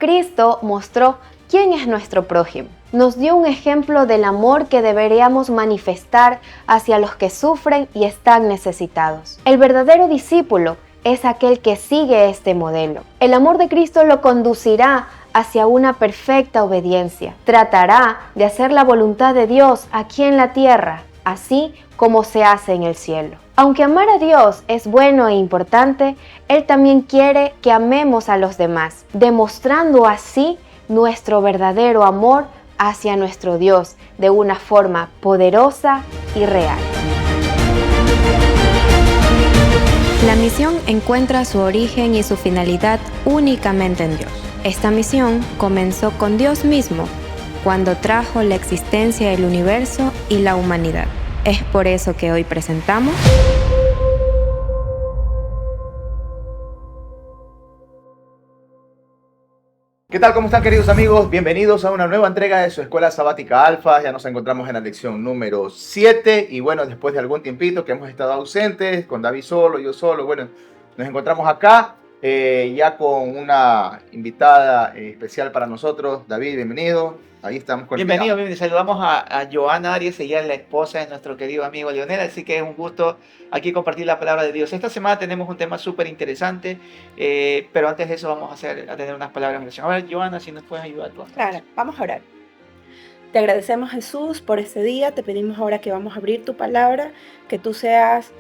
Cristo mostró quién es nuestro prójimo. Nos dio un ejemplo del amor que deberíamos manifestar hacia los que sufren y están necesitados. El verdadero discípulo es aquel que sigue este modelo. El amor de Cristo lo conducirá hacia una perfecta obediencia. Tratará de hacer la voluntad de Dios aquí en la tierra, así como se hace en el cielo. Aunque amar a Dios es bueno e importante, Él también quiere que amemos a los demás, demostrando así nuestro verdadero amor hacia nuestro Dios de una forma poderosa y real. La misión encuentra su origen y su finalidad únicamente en Dios. Esta misión comenzó con Dios mismo, cuando trajo la existencia del universo y la humanidad. Es por eso que hoy presentamos ¿Qué tal? ¿Cómo están, queridos amigos? Bienvenidos a una nueva entrega de su Escuela Sabática Alfa. Ya nos encontramos en la lección número 7 y bueno, después de algún tiempito que hemos estado ausentes, con David solo, yo solo, bueno, nos encontramos acá ya con una invitada especial para nosotros. David, bienvenido. Ahí estamos con Bienvenido. Saludamos a Joana Arias, ella es la esposa de nuestro querido amigo Leonel, así que es un gusto aquí compartir la palabra de Dios. Esta semana tenemos un tema súper interesante, pero antes de eso vamos a tener unas palabras en relación. A ver, Joana, si nos puedes ayudar tú. Claro, vamos a orar. Te agradecemos, Jesús, por este día. Te pedimos ahora que vamos a abrir tu palabra, que tú seas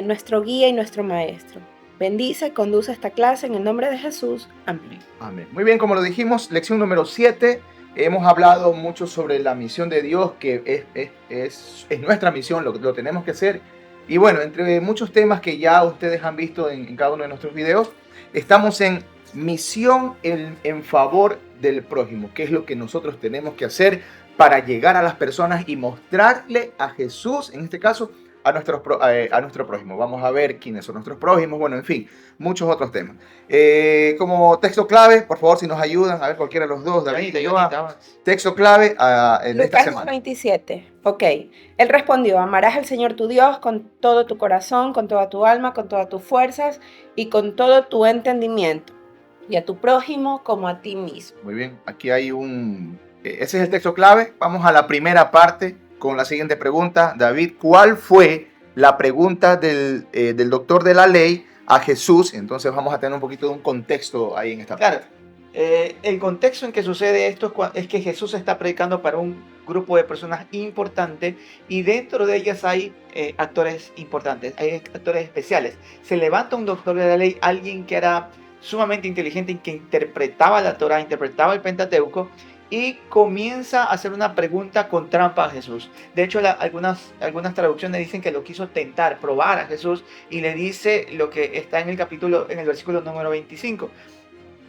nuestro guía y nuestro maestro. Bendice, conduce esta clase en el nombre de Jesús. Amén. Amén. Muy bien, como lo dijimos, lección número 7. Hemos hablado mucho sobre la misión de Dios, que es nuestra misión, lo tenemos que hacer. Y bueno, entre muchos temas que ya ustedes han visto en cada uno de nuestros videos, estamos en misión en favor del prójimo, que es lo que nosotros tenemos que hacer para llegar a las personas y mostrarle a Jesús, en este caso, a nuestro prójimo. Vamos a ver quiénes son nuestros prójimos, bueno, en fin, muchos otros temas. Como texto clave, por favor, si nos ayudan, a ver cualquiera de los dos, David, texto clave en esta semana. Lucas 27, ok. Él respondió: amarás al Señor tu Dios con todo tu corazón, con toda tu alma, con todas tus fuerzas y con todo tu entendimiento, y a tu prójimo como a ti mismo. Muy bien, aquí hay ese es el texto clave. Vamos a la primera parte con la siguiente pregunta. David, ¿cuál fue la pregunta del doctor de la ley a Jesús? Entonces vamos a tener un poquito de un contexto ahí en esta parte. El contexto en que sucede esto es que Jesús está predicando para un grupo de personas importantes y dentro de ellas hay actores importantes, hay actores especiales. Se levanta un doctor de la ley, alguien que era sumamente inteligente y que interpretaba la Torá, interpretaba el Pentateuco, y comienza a hacer una pregunta con trampa a Jesús. De hecho, algunas traducciones dicen que lo quiso tentar, probar a Jesús, y le dice lo que está en el versículo número 25.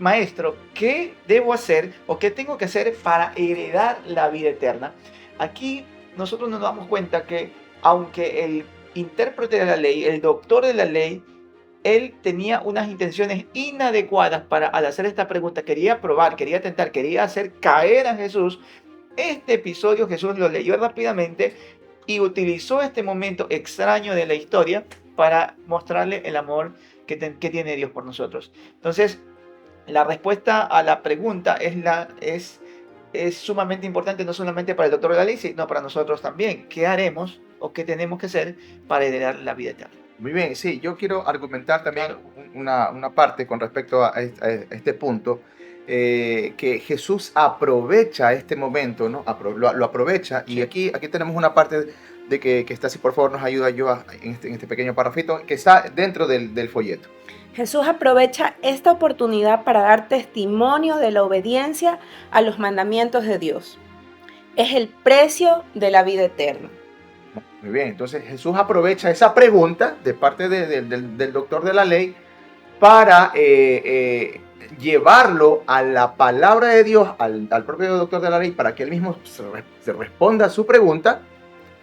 Maestro, ¿qué debo hacer o qué tengo que hacer para heredar la vida eterna? Aquí nosotros nos damos cuenta que aunque el intérprete de la ley, el doctor de la ley, él tenía unas intenciones inadecuadas al hacer esta pregunta, quería probar, quería tentar, quería hacer caer a Jesús. Este episodio Jesús lo leyó rápidamente y utilizó este momento extraño de la historia para mostrarle el amor que tiene Dios por nosotros. Entonces, la respuesta a la pregunta es sumamente importante, no solamente para el doctor de la ley, sino para nosotros también. ¿Qué haremos o qué tenemos que hacer para heredar la vida eterna? Muy bien, sí, yo quiero argumentar también una parte con respecto a este punto, que Jesús aprovecha este momento, ¿no? Lo aprovecha, sí. Y aquí tenemos una parte de que está, si por favor nos ayuda yo en este pequeño parrafito que está dentro del folleto. Jesús aprovecha esta oportunidad para dar testimonio de la obediencia a los mandamientos de Dios. Es el precio de la vida eterna. Muy bien, entonces Jesús aprovecha esa pregunta de parte del doctor de la ley para llevarlo a la palabra de Dios, al propio doctor de la ley, para que él mismo se responda a su pregunta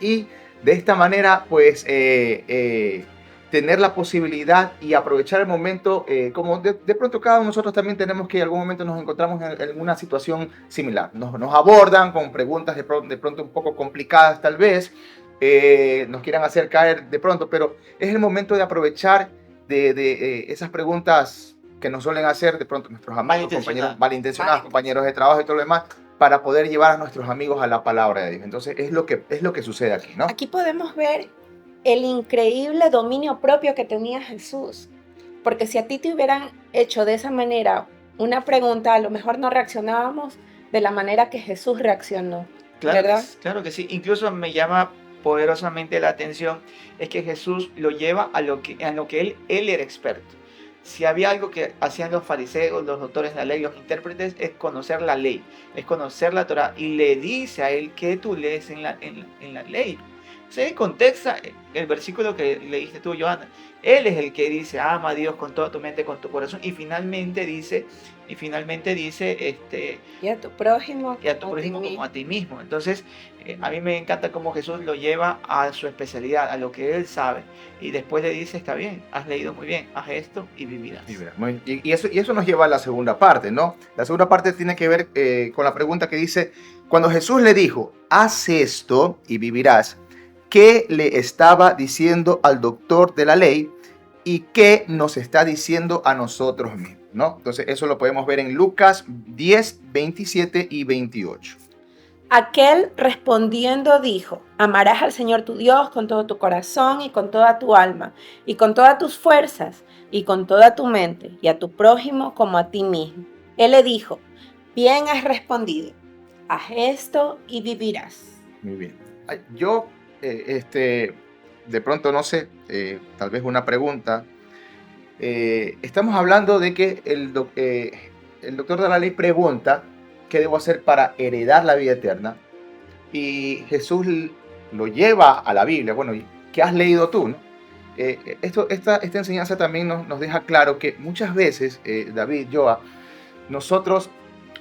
y de esta manera pues tener la posibilidad y aprovechar el momento, como de pronto cada uno de nosotros también tenemos que en algún momento nos encontramos en una situación similar. Nos abordan con preguntas de pronto un poco complicadas tal vez, nos quieran hacer caer de pronto, pero es el momento de aprovechar de esas preguntas que nos suelen hacer de pronto nuestros amigos, compañeros malintencionados, Malintencionados. compañeros de trabajo y todo lo demás, para poder llevar a nuestros amigos a la palabra de Dios. Entonces es lo que sucede aquí, ¿no? Aquí podemos ver el increíble dominio propio que tenía Jesús. Porque si a ti te hubieran hecho de esa manera una pregunta, a lo mejor no reaccionábamos de la manera que Jesús reaccionó. Claro, ¿Verdad? claro que sí. Incluso me llama poderosamente la atención es que Jesús lo lleva a lo que él era experto. Si había algo que hacían los fariseos, los doctores de la ley, los intérpretes, es conocer la ley, es conocer la Torá, y le dice a él qué tú lees en la ley. Se contexta el versículo que leíste tú, Johanna. Él es el que dice, ama a Dios con toda tu mente, con tu corazón, y finalmente dice, Y a tu prójimo, y a tu prójimo como a ti mismo. Entonces, a mí me encanta cómo Jesús lo lleva a su especialidad, a lo que él sabe, y después le dice, está bien, has leído muy bien, haz esto y vivirás. Y eso nos lleva a la segunda parte, ¿no? La segunda parte tiene que ver con la pregunta que dice, cuando Jesús le dijo, haz esto y vivirás, ¿qué le estaba diciendo al doctor de la ley y qué nos está diciendo a nosotros mismos, ¿no? Entonces eso lo podemos ver en Lucas 10, 27 y 28. Aquel respondiendo dijo, amarás al Señor tu Dios con todo tu corazón y con toda tu alma y con todas tus fuerzas y con toda tu mente y a tu prójimo como a ti mismo. Él le dijo, bien has respondido, haz esto y vivirás. Muy bien. Yo, de pronto, no sé, tal vez una pregunta. Estamos hablando de que el doctor de la ley pregunta qué debo hacer para heredar la vida eterna. Y Jesús lo lleva a la Biblia. Bueno, ¿qué has leído tú, no? Esta enseñanza también nos deja claro que muchas veces, David, Joa, nosotros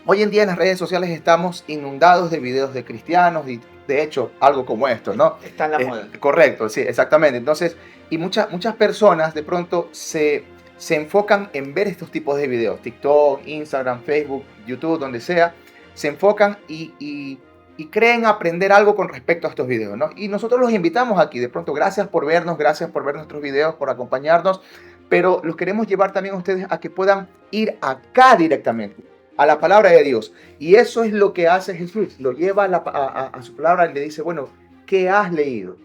hoy en día en las redes sociales estamos inundados de videos de cristianos y de hecho algo como esto, ¿no? Está en la moda. Correcto, sí, exactamente. Entonces, y muchas personas de pronto se enfocan en ver estos tipos de videos, TikTok, Instagram, Facebook, YouTube, donde sea, se enfocan y creen aprender algo con respecto a estos videos, ¿no? Y nosotros los invitamos aquí, de pronto, gracias por vernos, gracias por ver nuestros videos, por acompañarnos, pero los queremos llevar también a ustedes a que puedan ir acá directamente, a la palabra de Dios. Y eso es lo que hace Jesús, lo lleva a su palabra y le dice, bueno, ¿qué has leído?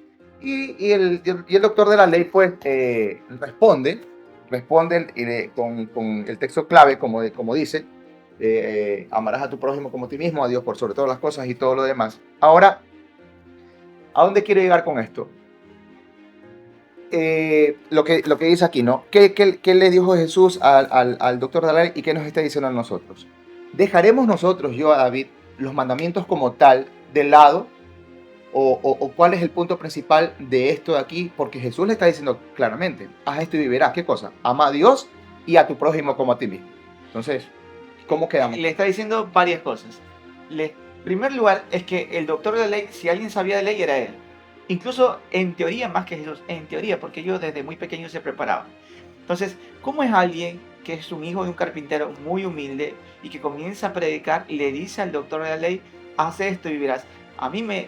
Y el doctor de la ley, pues, responde con el texto clave, como dice, amarás a tu prójimo como a ti mismo, a Dios por sobre todas las cosas y todo lo demás. Ahora, ¿a dónde quiero llegar con esto? Lo que dice aquí, ¿no? ¿Qué le dijo Jesús al doctor de la ley y qué nos está diciendo a nosotros? ¿Dejaremos nosotros, yo a David, los mandamientos como tal de lado? ¿O cuál es el punto principal de esto de aquí? Porque Jesús le está diciendo claramente, haz esto y vivirás. ¿Qué cosa? Ama a Dios y a tu prójimo como a ti mismo. Entonces, ¿cómo quedamos? Le está diciendo varias cosas. En primer lugar, es que el doctor de la ley, si alguien sabía de ley, era él. Incluso en teoría, más que Jesús, en teoría, porque ellos desde muy pequeños se preparaban. Entonces, ¿cómo es alguien que es un hijo de un carpintero muy humilde y que comienza a predicar y le dice al doctor de la ley, haz esto y vivirás? A mí me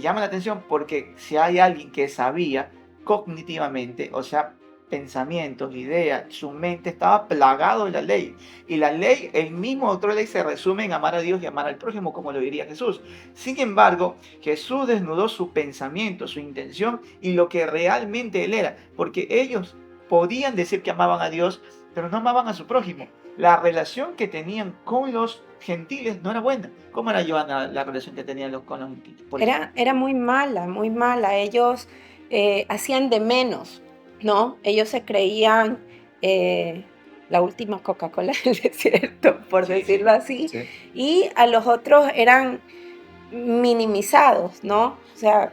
llama la atención porque si hay alguien que sabía cognitivamente, o sea, pensamientos, ideas, su mente estaba plagado de la ley. Y la ley, el mismo doctor de ley se resume en amar a Dios y amar al prójimo, como lo diría Jesús. Sin embargo, Jesús desnudó su pensamiento, su intención y lo que realmente él era, porque ellos podían decir que amaban a Dios, pero no amaban a su prójimo. La relación que tenían con los gentiles no era buena. ¿Cómo era, Johanna, la relación que tenían con los gentiles? Era muy mala, muy mala. Ellos hacían de menos, ¿no? Ellos se creían la última Coca-Cola del desierto, por decirlo así. Sí. Y a los otros eran minimizados, ¿no? O sea,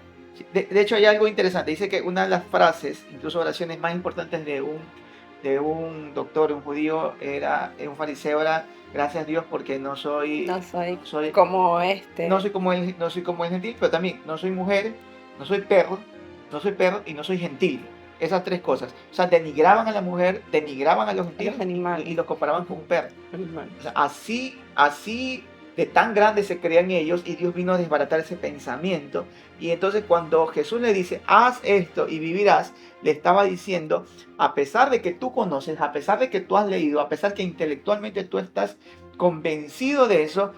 De hecho, hay algo interesante. Dice que una de las frases, incluso oraciones más importantes de un doctor, un judío, un fariseo, era gracias a Dios porque no soy como este. No soy como el gentil, pero también no soy mujer, no soy perro y no soy gentil. Esas tres cosas. O sea, denigraban a la mujer, denigraban a los gentiles animales. y los comparaban con un perro. Animales. O sea, así de tan grande se creían ellos, y Dios vino a desbaratar ese pensamiento. Y entonces cuando Jesús le dice, haz esto y vivirás, le estaba diciendo, a pesar de que tú conoces, a pesar de que tú has leído, a pesar que intelectualmente tú estás convencido de eso,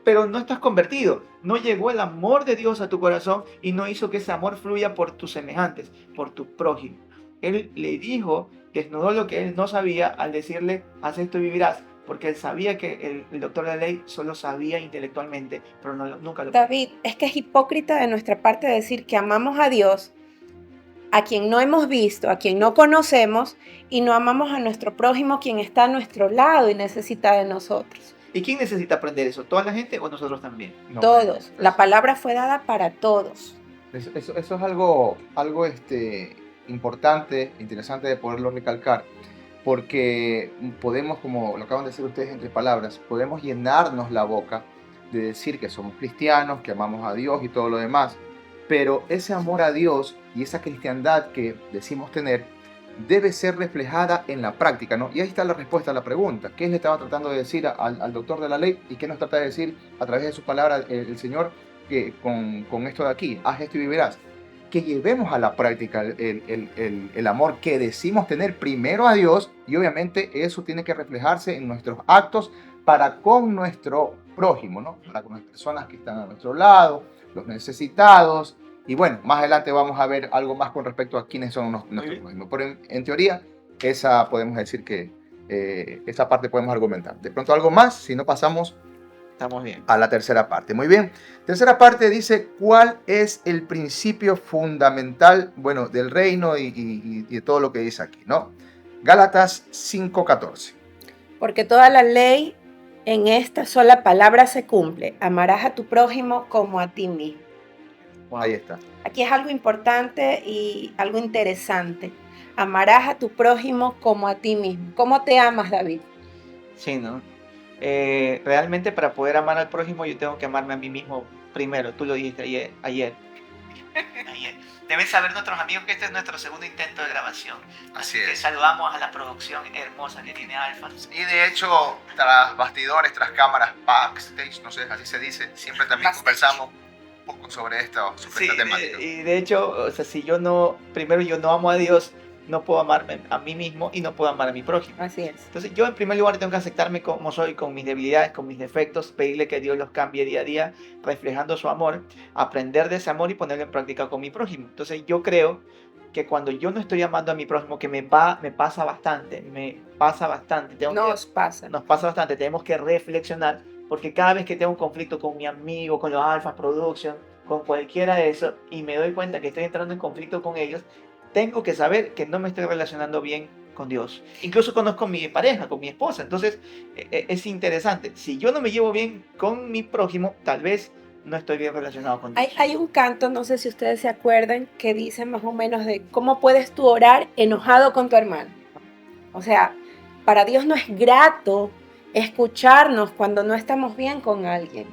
pero no estás convertido. No llegó el amor de Dios a tu corazón y no hizo que ese amor fluya por tus semejantes, por tu prójimo. Él le dijo, desnudó lo que él no sabía al decirle, haz esto y vivirás, porque él sabía que el doctor de la ley solo sabía intelectualmente, pero nunca lo... David, es que es hipócrita de nuestra parte decir que amamos a Dios, a quien no hemos visto, a quien no conocemos, y no amamos a nuestro prójimo, quien está a nuestro lado y necesita de nosotros. ¿Y quién necesita aprender eso? ¿Toda la gente o nosotros también? No, Todos. pues, La palabra fue dada para todos. eso es algo importante, interesante de poderlo recalcar, porque podemos, como lo acaban de decir ustedes entre palabras, podemos llenarnos la boca de decir que somos cristianos, que amamos a Dios y todo lo demás, pero ese amor a Dios y esa cristiandad que decimos tener debe ser reflejada en la práctica, ¿no? Y ahí está la respuesta a la pregunta. ¿Qué le estaba tratando de decir al doctor de la ley y qué nos trata de decir a través de su palabra el Señor con esto de aquí? Haz esto y vivirás. Que llevemos a la práctica el amor que decimos tener primero a Dios, y obviamente eso tiene que reflejarse en nuestros actos para con nuestro prójimo, ¿no? Para con las personas que están a nuestro lado, los necesitados. Y bueno, más adelante vamos a ver algo más con respecto a quiénes son nuestros prójimos. Pero en teoría, esa podemos decir que esa parte podemos argumentar. De pronto algo más, si no pasamos Estamos bien. a la tercera parte. Muy bien. Tercera parte dice, ¿cuál es el principio fundamental, bueno, del reino y de todo lo que dice aquí, ¿no? Gálatas 5:14. Porque toda la ley en esta sola palabra se cumple. Amarás a tu prójimo como a ti mismo. Ahí está. Aquí es algo importante y algo interesante. Amarás a tu prójimo como a ti mismo. ¿Cómo te amas, David? Sí, ¿no? Realmente para poder amar al prójimo yo tengo que amarme a mí mismo primero. Tú lo dijiste ayer. Deben saber nuestros amigos que este es nuestro segundo intento de grabación. Así que es. saludamos a la producción hermosa que tiene Alfa. Y de hecho, tras bastidores, tras cámaras, backstage, no sé, así se dice, siempre también Backstage. conversamos un poco sobre esta temática. Y de hecho, o sea, si yo no amo a Dios, no puedo amarme a mí mismo y no puedo amar a mi prójimo. Así es. Entonces yo en primer lugar tengo que aceptarme como soy, con mis debilidades, con mis defectos, pedirle que Dios los cambie día a día, reflejando su amor, aprender de ese amor y ponerlo en práctica con mi prójimo. Entonces yo creo que cuando yo no estoy amando a mi prójimo, que me pasa bastante, Nos pasa. nos pasa bastante, tenemos que reflexionar, porque cada vez que tengo un conflicto con mi amigo, con los Alpha Production, con cualquiera de esos, y me doy cuenta que estoy entrando en conflicto con ellos, tengo que saber que no me estoy relacionando bien con Dios. Incluso conozco mi pareja, con mi esposa. Entonces es interesante. Si yo no me llevo bien con mi prójimo, tal vez no estoy bien relacionado con Dios. Hay un canto, no sé si ustedes se acuerdan, que dice más o menos de cómo puedes tú orar enojado con tu hermano. O sea, para Dios no es grato escucharnos cuando no estamos bien con alguien,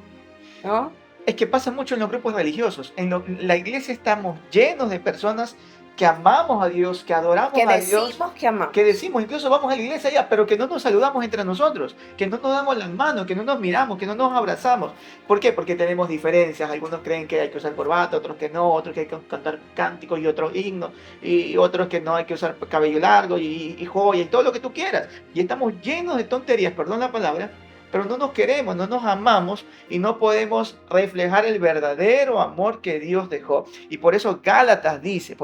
¿no? Es que pasa mucho en los grupos religiosos. En la iglesia estamos llenos de personas que amamos a Dios, que adoramos Que a Dios. decimos que amamos. Que decimos, incluso vamos a la iglesia ya, pero que no nos saludamos entre nosotros, que no nos damos las manos, que no nos miramos, que no nos abrazamos. ¿Por qué? Porque tenemos diferencias. Algunos creen que hay que usar corbata, otros que no, otros que hay que cantar cánticos y otros himnos, y otros que no hay que usar cabello largo y joya y todo lo que tú quieras. Y estamos llenos de tonterías, perdón la palabra, pero no nos queremos, no nos amamos y no podemos reflejar el verdadero amor que Dios dejó. Y por eso Gálatas dice,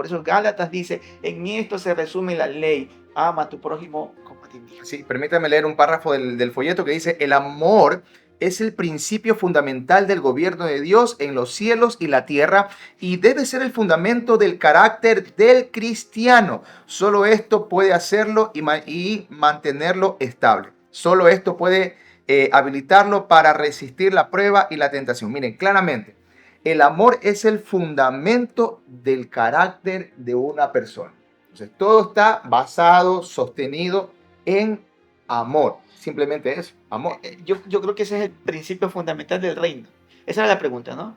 en esto se resume la ley, ama a tu prójimo como a ti mismo. Sí, permítame leer un párrafo del folleto que dice, el amor es el principio fundamental del gobierno de Dios en los cielos y la tierra y debe ser el fundamento del carácter del cristiano. Solo esto puede hacerlo y mantenerlo estable. Solo esto puede habilitarlo para resistir la prueba y la tentación. Miren, claramente, el amor es el fundamento del carácter de una persona. Entonces, todo está basado, sostenido en amor. Simplemente eso, amor. Yo creo que ese es el principio fundamental del reino. Esa era la pregunta, ¿no?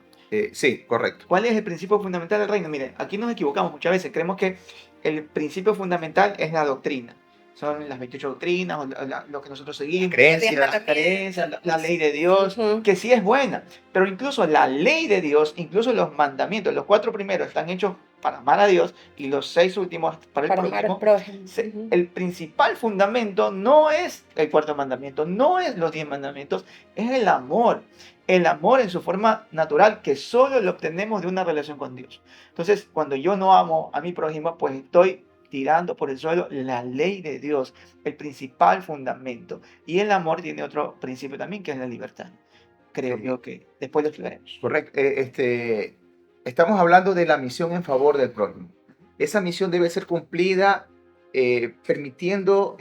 Sí, correcto. ¿Cuál es el principio fundamental del reino? Miren, aquí nos equivocamos muchas veces. Creemos que el principio fundamental es la doctrina. son las 28 doctrinas, o lo que nosotros seguimos, Creencias. las creencias, la ley de Dios, Ujú. que sí es buena, pero incluso la ley de Dios, incluso los mandamientos, los 4 primeros están hechos para amar a Dios y los 6 últimos para el Para amar al prójimo. prójimo. Ujú. El principal fundamento no es el 4.º mandamiento, no es los 10 mandamientos, es el amor. El amor en su forma natural, que solo lo obtenemos de una relación con Dios. Entonces, cuando yo no amo a mi prójimo, pues estoy tirando por el suelo la ley de Dios, el principal fundamento. Y el amor tiene otro principio también, que es la libertad. Creo Sí. yo que después lo explicaremos. Correcto. Estamos hablando de la misión en favor del prójimo. Esa misión debe ser cumplida permitiendo,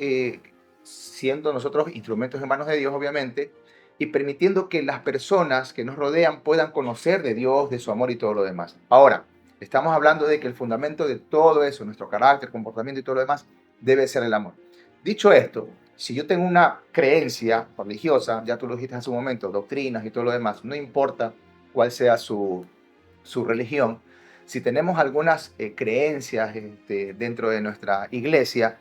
siendo nosotros instrumentos en manos de Dios, obviamente, y permitiendo que las personas que nos rodean puedan conocer de Dios, de su amor y todo lo demás. Ahora, estamos hablando de que el fundamento de todo eso, nuestro carácter, comportamiento y todo lo demás, debe ser el amor. Dicho esto, si yo tengo una creencia religiosa, ya tú lo dijiste hace un momento, doctrinas y todo lo demás, no importa cuál sea su religión, si tenemos algunas creencias dentro de nuestra iglesia,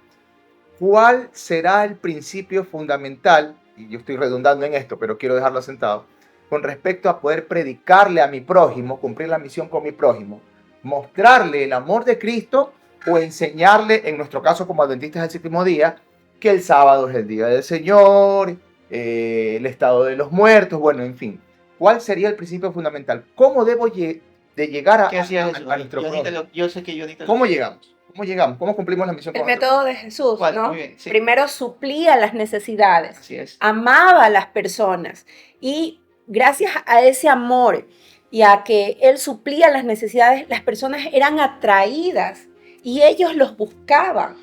¿cuál será el principio fundamental? Y yo estoy redundando en esto, pero quiero dejarlo sentado, con respecto a poder predicarle a mi prójimo, cumplir la misión con mi prójimo, mostrarle el amor de Cristo o enseñarle, en nuestro caso como adventistas del séptimo día, que el sábado es el día del Señor, el estado de los muertos, bueno, en fin. ¿Cuál sería el principio fundamental? ¿Cómo debo de llegar ¿Qué hacía Jesús? nuestro prójimo? Yo sé que yo ¿Cómo llegamos? ¿Cómo llegamos? ¿Cómo cumplimos la misión El con nuestro método de Jesús, ¿Cuál? ¿no? Muy bien, sí. Primero suplía las necesidades, Así es. amaba a las personas y gracias a ese amor y a que él suplía las necesidades, las personas eran atraídas y ellos los buscaban.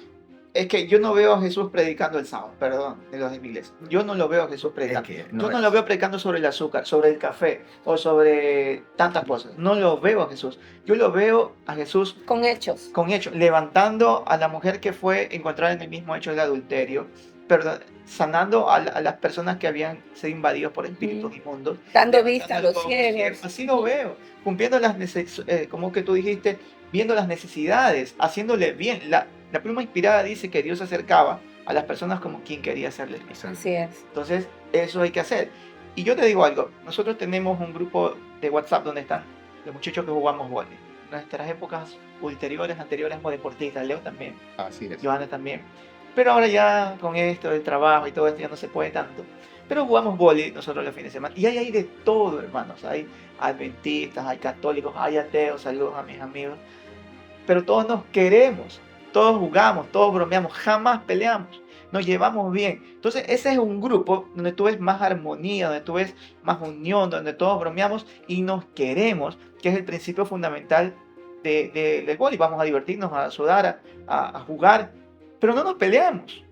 Es que yo no veo a Jesús predicando el sábado, perdón, de los de mi iglesia. Yo no lo veo a Jesús predicando. Es que Yo no es. lo veo predicando sobre el azúcar, sobre el café o sobre tantas cosas. No lo veo a Jesús. Yo lo veo a Jesús Con hechos. con hechos, levantando a la mujer que fue encontrada en el mismo hecho del adulterio, perdón, sanando a las personas que habían sido invadidos por espíritus inmundos. Dando vista a levantando los al pobre ciegos. Así lo veo, cumpliendo las necesidades, como que tú dijiste, viendo las necesidades, haciéndole bien. La pluma inspirada dice que Dios se acercaba a las personas como quien quería hacerles bien. Así es. Entonces, eso hay que hacer. Y yo te digo algo, nosotros tenemos un grupo de WhatsApp donde están los muchachos que jugamos vóley. Nuestras épocas anteriores como deportistas, Leo también, Así es. Johanna también. Pero ahora ya con esto, el trabajo y todo esto ya no se puede tanto. Pero jugamos vóley nosotros los fines de semana. Y hay de todo, hermanos. Hay adventistas, hay católicos, hay ateos, saludos a mis amigos. Pero todos nos queremos, todos jugamos, todos bromeamos, jamás peleamos, nos llevamos bien. Entonces ese es un grupo donde tú ves más armonía, donde tú ves más unión, donde todos bromeamos y nos queremos, que es el principio fundamental del vóley. Vamos a divertirnos, a sudar, a jugar, pero no nos peleamos.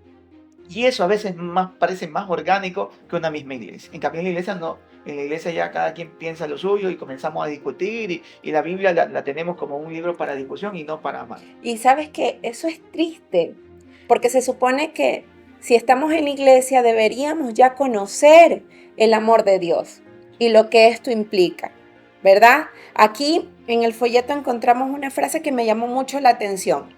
Y eso a veces parece más orgánico que una misma iglesia. En cambio en la iglesia no. En la iglesia ya cada quien piensa lo suyo y comenzamos a discutir y la Biblia la tenemos como un libro para discusión y no para amar. Y sabes que eso es triste, porque se supone que si estamos en la iglesia deberíamos ya conocer el amor de Dios y lo que esto implica, ¿verdad? Aquí en el folleto encontramos una frase que me llamó mucho la atención,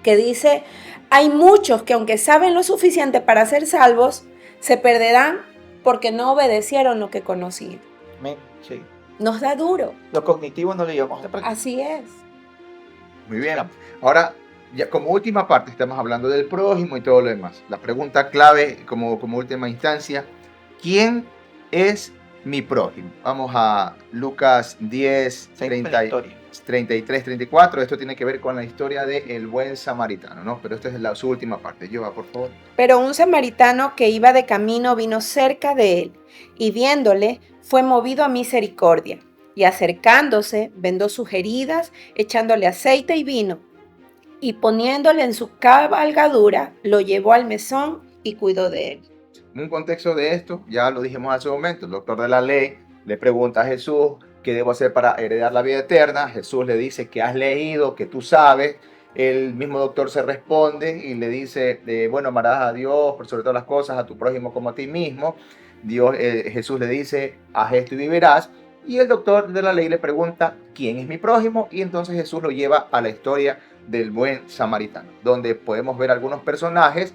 que dice: hay muchos que aunque saben lo suficiente para ser salvos, se perderán porque no obedecieron lo que conocían. Amén. Sí. Nos da duro. Lo cognitivo no lo llevamos a la práctica. Así es. Muy bien. Ahora, ya como última parte, estamos hablando del prójimo y todo lo demás. La pregunta clave, como última instancia, ¿quién es mi prójimo? Vamos a Lucas 10, Seguimos la historia. 33, 34. Esto tiene que ver con la historia del buen samaritano, ¿no? Pero esta es su última parte. Lleva, por favor. Pero un samaritano que iba de camino vino cerca de él, y viéndole, fue movido a misericordia, y acercándose, vendó sus heridas, echándole aceite y vino, y poniéndole en su cabalgadura, lo llevó al mesón y cuidó de él. En un contexto de esto, ya lo dijimos hace un momento, el doctor de la ley le pregunta a Jesús qué debo hacer para heredar la vida eterna. Jesús le dice que has leído, que tú sabes. El mismo doctor se responde y le dice, bueno, amarás a Dios por sobre todas las cosas, a tu prójimo como a ti mismo. Jesús le dice, haz esto y vivirás. Y el doctor de la ley le pregunta, ¿quién es mi prójimo? Y entonces Jesús lo lleva a la historia del buen samaritano, donde podemos ver algunos personajes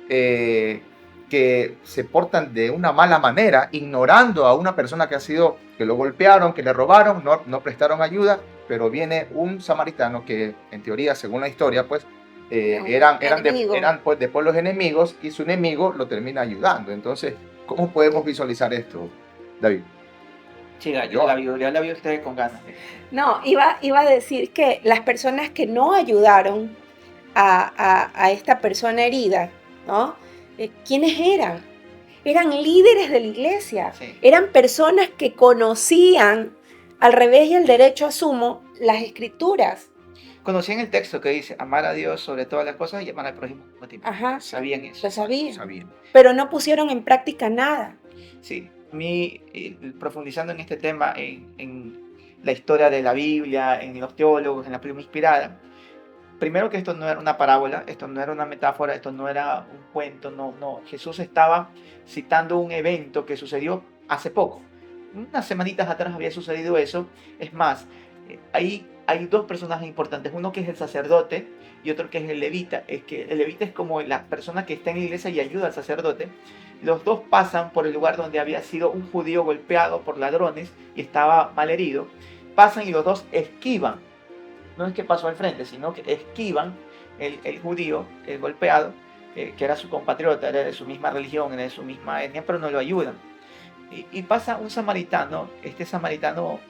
que se portan de una mala manera, ignorando a una persona que lo golpearon, que le robaron, no prestaron ayuda, pero viene un samaritano que en teoría, según la historia, pues eran pues, de pueblos enemigos, y su enemigo lo termina ayudando. Entonces, ¿cómo podemos visualizar esto, David? Chica, yo la vi ustedes con ganas. No, iba a decir que las personas que no ayudaron a esta persona herida, ¿no? ¿Quiénes eran? Eran líderes de la iglesia, Sí. eran personas que conocían al revés y al derecho asumo las escrituras. Conocían el texto que dice amar a Dios sobre todas las cosas y amar al prójimo como a ti mismo. Ajá, Sabían eso. lo sabían, Sabían. pero no pusieron en práctica nada. Sí, profundizando en este tema, en la historia de la Biblia, en los teólogos, en la Biblia inspirada, primero que esto no era una parábola, esto no era una metáfora, esto no era un cuento, no. Jesús estaba citando un evento que sucedió hace poco. Unas semanitas atrás había sucedido eso. Es más, hay dos personajes importantes, uno que es el sacerdote y otro que es el levita. Es que el levita es como la persona que está en la iglesia y ayuda al sacerdote. Los dos pasan por el lugar donde había sido un judío golpeado por ladrones y estaba malherido. Pasan y los dos esquivan. No es que pasó al frente, sino que esquivan el judío, el golpeado, que era su compatriota, era de su misma religión, era de su misma etnia, pero no lo ayudan. Y pasa un samaritano. Este samaritano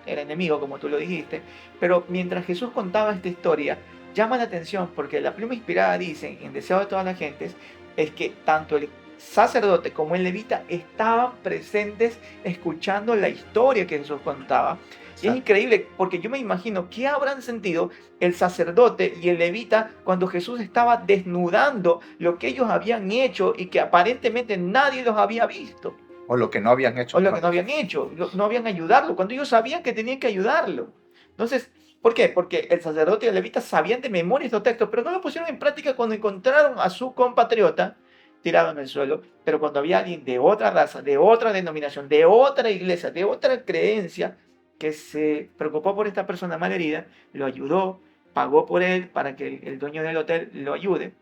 era enemigo, como tú lo dijiste, pero mientras Jesús contaba esta historia, llama la atención porque la pluma inspirada dice, en Deseo de todas las gentes, es que tanto el sacerdote como el levita estaban presentes escuchando la historia que Jesús contaba. Y es increíble porque yo me imagino qué habrán sentido el sacerdote y el levita cuando Jesús estaba desnudando lo que ellos habían hecho y que aparentemente nadie los había visto. O lo que no habían hecho. O lo que no habían hecho, no habían ayudarlo, cuando ellos sabían que tenían que ayudarlo. Entonces, ¿por qué? Porque el sacerdote y el levita sabían de memoria estos textos, pero no lo pusieron en práctica cuando encontraron a su compatriota tirado en el suelo. Pero cuando había alguien de otra raza, de otra denominación, de otra iglesia, de otra creencia, que se preocupó por esta persona malherida, lo ayudó, pagó por él para que el dueño del hotel lo ayude,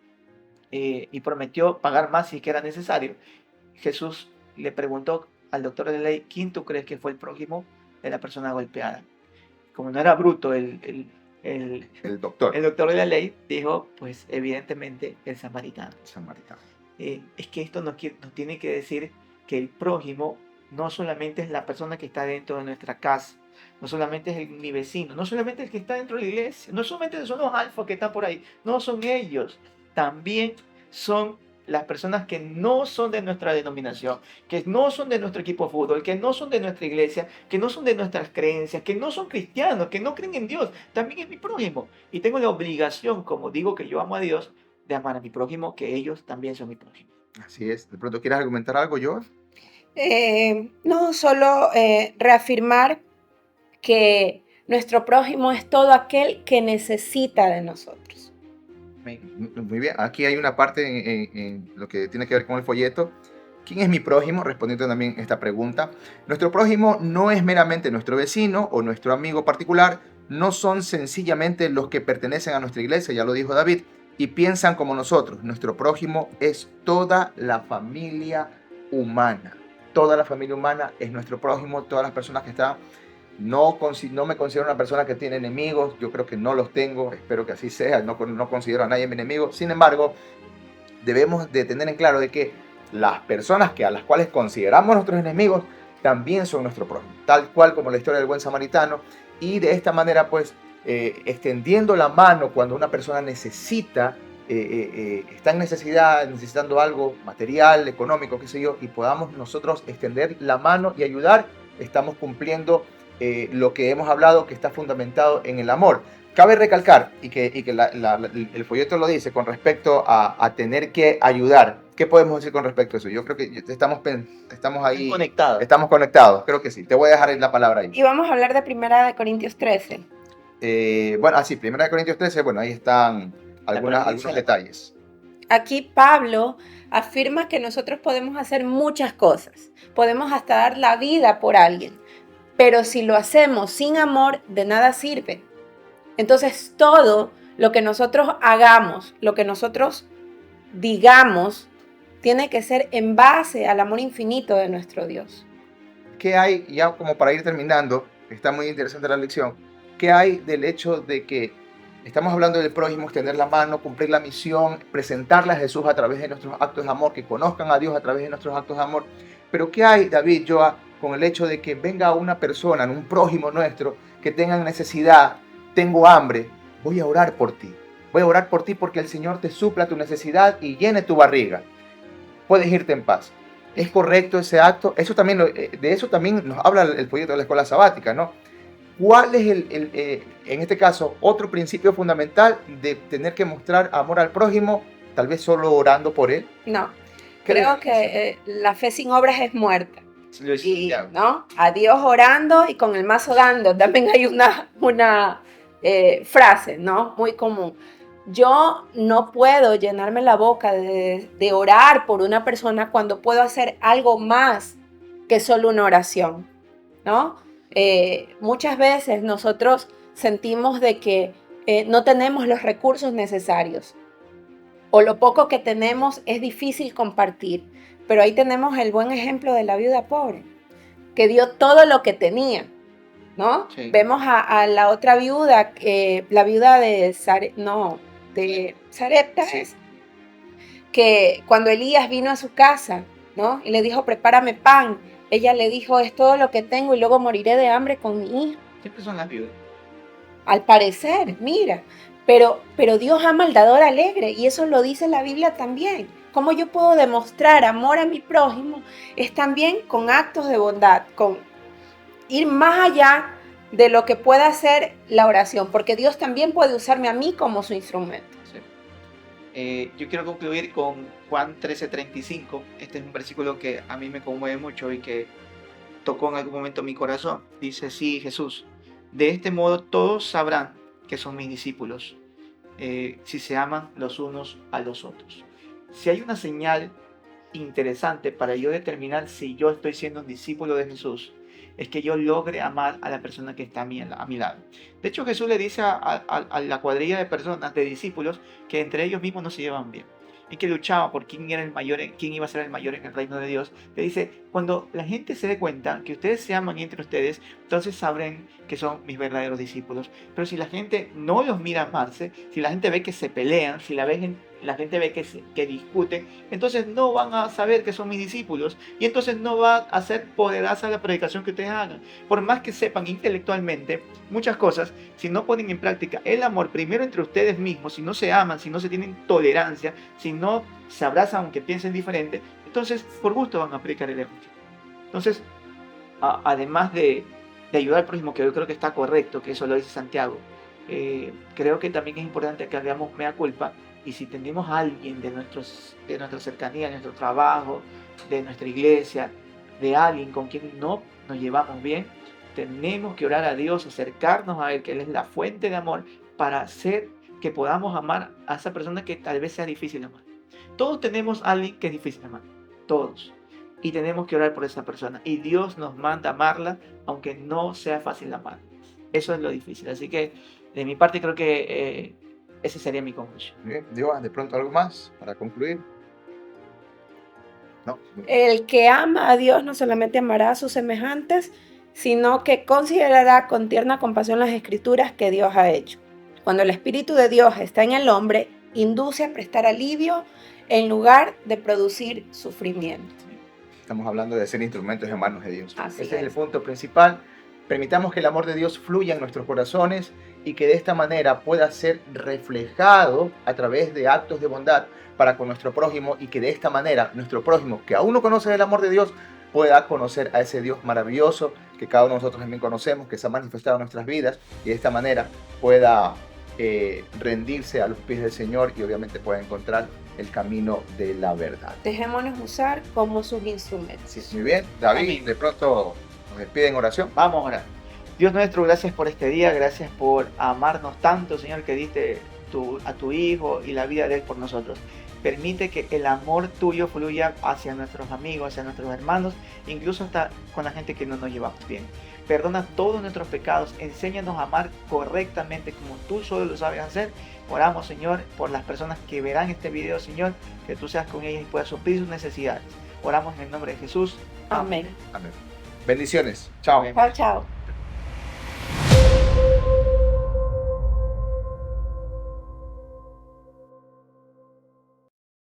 y prometió pagar más si que era necesario. Jesús le preguntó al doctor de la ley, ¿quién tú crees que fue el prójimo de la persona golpeada? Como no era bruto el doctor. El doctor de la ley, dijo, pues evidentemente el samaritano. Es que esto nos tiene que decir que el prójimo no solamente es la persona que está dentro de nuestra casa, no solamente es mi vecino, no solamente el que está dentro de la iglesia, no solamente son los alfas que están por ahí, no son ellos, también son las personas que no son de nuestra denominación, que no son de nuestro equipo de fútbol, que no son de nuestra iglesia, que no son de nuestras creencias, que no son cristianos, que no creen en Dios, también es mi prójimo. Y tengo la obligación, como digo que yo amo a Dios, de amar a mi prójimo, que ellos también son mi prójimo. Así es. ¿De pronto quieres argumentar algo, Joel? No, solo reafirmar que nuestro prójimo es todo aquel que necesita de nosotros. Muy bien, aquí hay una parte en lo que tiene que ver con el folleto. ¿Quién es mi prójimo? Respondiendo también esta pregunta. Nuestro prójimo no es meramente nuestro vecino o nuestro amigo particular, no son sencillamente los que pertenecen a nuestra iglesia, ya lo dijo David, y piensan como nosotros. Nuestro prójimo es toda la familia humana. Toda la familia humana es nuestro prójimo, todas las personas que están. No me considero una persona que tiene enemigos, yo creo que no los tengo, espero que así sea, no considero a nadie mi enemigo. Sin embargo, debemos de tener en claro de que las personas a las cuales consideramos nuestros enemigos también son nuestro prójimo, tal cual como la historia del buen samaritano, y de esta manera pues extendiendo la mano cuando una persona necesita, está en necesidad, necesitando algo material, económico, qué sé yo, y podamos nosotros extender la mano y ayudar, estamos cumpliendo lo que hemos hablado, que está fundamentado en el amor. Cabe recalcar, y que el folleto lo dice, con respecto a tener que ayudar. ¿Qué podemos decir con respecto a eso? Yo creo que estamos ahí. Conectados. Estamos conectados, creo que sí. Te voy a dejar la palabra ahí. Y vamos a hablar de 1 Corintios 13. Bueno, sí, 1 Corintios 13, bueno, ahí están algunos detalles. Aquí Pablo afirma que nosotros podemos hacer muchas cosas. Podemos hasta dar la vida por alguien. Pero si lo hacemos sin amor, de nada sirve. Entonces todo lo que nosotros hagamos, lo que nosotros digamos, tiene que ser en base al amor infinito de nuestro Dios. ¿Qué hay, ya como para ir terminando, está muy interesante la lección, qué hay del hecho de que estamos hablando del prójimo, extender la mano, cumplir la misión, presentarle a Jesús a través de nuestros actos de amor, que conozcan a Dios a través de nuestros actos de amor? Pero ¿qué hay, David, Joa, con el hecho de que venga una persona, un prójimo nuestro, que tenga necesidad, tengo hambre, voy a orar por ti? Voy a orar por ti porque el Señor te supla tu necesidad y llene tu barriga. Puedes irte en paz. ¿Es correcto ese acto? Eso también de eso también nos habla el proyecto de la escuela sabática, ¿no? ¿Cuál es en este caso, otro principio fundamental de tener que mostrar amor al prójimo, tal vez solo orando por él? No, creo que la fe sin obras es muerta. Y, ¿no? A Dios orando y con el mazo dando. También hay una frase, ¿no? Muy común. Yo no puedo llenarme la boca de orar por una persona cuando puedo hacer algo más que solo una oración, ¿no? Muchas veces nosotros sentimos de que no tenemos los recursos necesarios o lo poco que tenemos es difícil compartir, pero ahí tenemos el buen ejemplo de la viuda pobre, que dio todo lo que tenía, ¿no? Sí. Vemos a la otra viuda, la viuda de Sarepta, Sí. que cuando Elías vino a su casa, ¿no? Y le dijo, prepárame pan, ella le dijo, es todo lo que tengo y luego moriré de hambre con mi hijo. Siempre son las viudas. Al parecer, mira, pero Dios ama al dador alegre y eso lo dice la Biblia también. ¿Cómo yo puedo demostrar amor a mi prójimo? Es también con actos de bondad, con ir más allá de lo que pueda hacer la oración, porque Dios también puede usarme a mí como su instrumento. Sí. Yo quiero concluir con Juan 13:35. Este es un versículo que a mí me conmueve mucho y que tocó en algún momento mi corazón. Dice, sí, Jesús, de este modo todos sabrán que son mis discípulos, si se aman los unos a los otros. Si hay una señal interesante para yo determinar si yo estoy siendo un discípulo de Jesús, es que yo logre amar a la persona que está a mi lado. De hecho, Jesús le dice a la cuadrilla de personas, de discípulos, que entre ellos mismos no se llevan bien y que luchaban por quién era el mayor, quién iba a ser el mayor en el reino de Dios. Le dice, cuando la gente se dé cuenta que ustedes se aman entre ustedes, entonces sabrán que son mis verdaderos discípulos. Pero si la gente no los mira amarse, si la gente ve que se pelean, si la gente ve que discuten, entonces no van a saber que son mis discípulos y entonces no va a ser poderosa la predicación que ustedes hagan. Por más que sepan intelectualmente muchas cosas, si no ponen en práctica el amor primero entre ustedes mismos, si no se aman, si no se tienen tolerancia, si no se abrazan aunque piensen diferente, entonces por gusto van a predicar el evangelio. Entonces, además de ayudar al prójimo, que yo creo que está correcto, que eso lo dice Santiago, creo que también es importante que hagamos mea culpa. Y si tenemos a alguien de nuestra cercanía, de nuestro trabajo, de nuestra iglesia, de alguien con quien no nos llevamos bien, tenemos que orar a Dios, acercarnos a Él, que Él es la fuente de amor, para hacer que podamos amar a esa persona que tal vez sea difícil de amar. Todos tenemos a alguien que es difícil de amar, todos. Y tenemos que orar por esa persona. Y Dios nos manda amarla, aunque no sea fácil de amar. Eso es lo difícil. Así que, de mi parte, creo que esa sería mi conclusión. Bien, Dios, de pronto algo más para concluir. No. El que ama a Dios no solamente amará a sus semejantes, sino que considerará con tierna compasión las escrituras que Dios ha hecho. Cuando el Espíritu de Dios está en el hombre, induce a prestar alivio en lugar de producir sufrimiento. Estamos hablando de ser instrumentos en manos de Dios. Así Ese es el es. punto principal. Permitamos que el amor de Dios fluya en nuestros corazones y que de esta manera pueda ser reflejado a través de actos de bondad para con nuestro prójimo, y que de esta manera nuestro prójimo, que aún no conoce el amor de Dios, pueda conocer a ese Dios maravilloso que cada uno de nosotros también conocemos, que se ha manifestado en nuestras vidas, y de esta manera pueda rendirse a los pies del Señor y obviamente pueda encontrar el camino de la verdad. Dejémonos usar como sus instrumentos. Sí, muy bien. David, Amén. de pronto nos despide en oración. Vamos a orar. Dios nuestro, gracias por este día, gracias por amarnos tanto, Señor, que diste a tu Hijo y la vida de Él por nosotros. Permite que el amor tuyo fluya hacia nuestros amigos, hacia nuestros hermanos, incluso hasta con la gente que no nos llevamos bien. perdona todos nuestros pecados, enséñanos a amar correctamente como tú solo lo sabes hacer. Oramos, Señor, por las personas que verán este video, Señor, que tú seas con ellas y puedas suplir sus necesidades. Oramos en el nombre de Jesús. Amén. Amén. Bendiciones. Chao. Amén. Chao, chao.